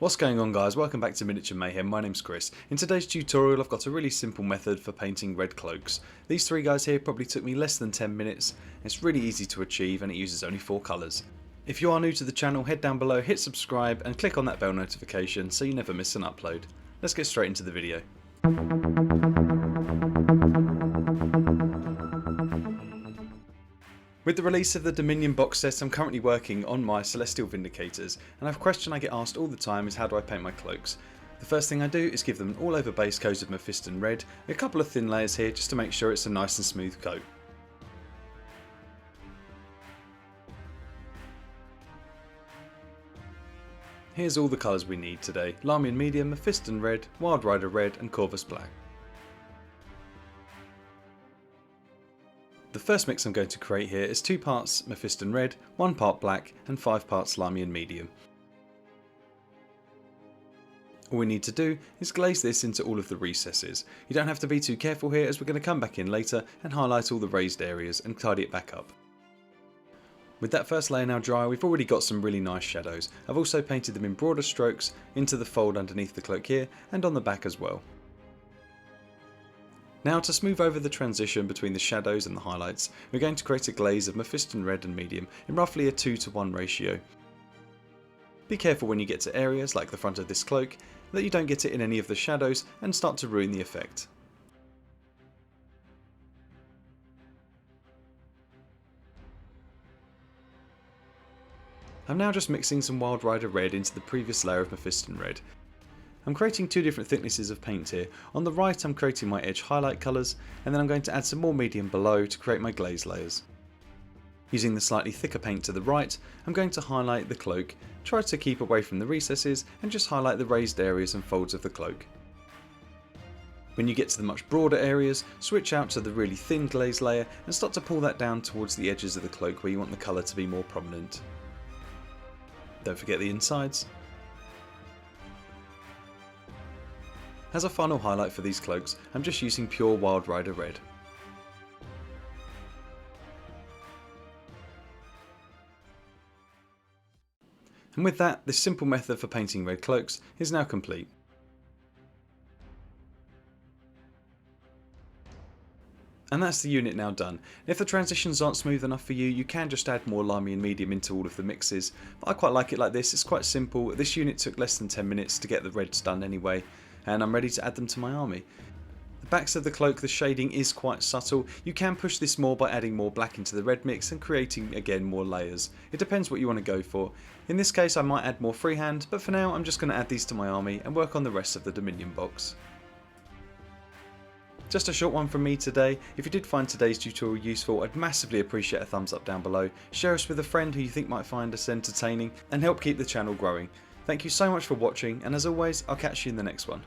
What's going on, guys? Welcome back to Miniature Mayhem. My name's Chris. In today's tutorial I've got a really simple method for painting red cloaks. These three guys here probably took me less than 10 minutes. It's really easy to achieve and it uses only 4 colours. If you are new to the channel, head down below, hit subscribe and click on that bell notification so you never miss an upload. Let's get straight into the video. With the release of the Dominion box set, I'm currently working on my Celestial Vindicators, and a question I get asked all the time is how do I paint my cloaks. The first thing I do is give them an all over base coat of Mephiston Red, a couple of thin layers here just to make sure it's a nice and smooth coat. Here's all the colours we need today: Larmian Medium, Mephiston Red, Wild Rider Red and Corvus Black. The first mix I'm going to create here is 2 parts Mephiston Red, 1 part Black and 5 parts Larmian Medium. All we need to do is glaze this into all of the recesses. You don't have to be too careful here, as we're going to come back in later and highlight all the raised areas and tidy it back up. With that first layer now dry, we've already got some really nice shadows. I've also painted them in broader strokes into the fold underneath the cloak here and on the back as well. Now, to smooth over the transition between the shadows and the highlights, we're going to create a glaze of Mephiston Red and Medium in roughly a 2:1 ratio. Be careful when you get to areas like the front of this cloak that you don't get it in any of the shadows and start to ruin the effect. I'm now just mixing some Wild Rider Red into the previous layer of Mephiston Red. I'm creating 2 different thicknesses of paint here. On the right I'm creating my edge highlight colours, and then I'm going to add some more medium below to create my glaze layers. Using the slightly thicker paint to the right, I'm going to highlight the cloak, try to keep away from the recesses and just highlight the raised areas and folds of the cloak. When you get to the much broader areas, switch out to the really thin glaze layer and start to pull that down towards the edges of the cloak where you want the colour to be more prominent. Don't forget the insides. As a final highlight for these cloaks, I'm just using pure Wild Rider Red. And with that, this simple method for painting red cloaks is now complete. And that's the unit now done. If the transitions aren't smooth enough for you, you can just add more Larmian Medium into all of the mixes. But I quite like it like this, it's quite simple. This unit took less than 10 minutes to get the reds done anyway, and I'm ready to add them to my army. The backs of the cloak, the shading is quite subtle. You can push this more by adding more black into the red mix and creating again more layers. It depends what you want to go for. In this case I might add more freehand, but for now I'm just going to add these to my army and work on the rest of the Dominion box. Just a short one from me today. If you did find today's tutorial useful, I'd massively appreciate a thumbs up down below. Share us with a friend who you think might find us entertaining and help keep the channel growing. Thank you so much for watching, and as always, I'll catch you in the next one.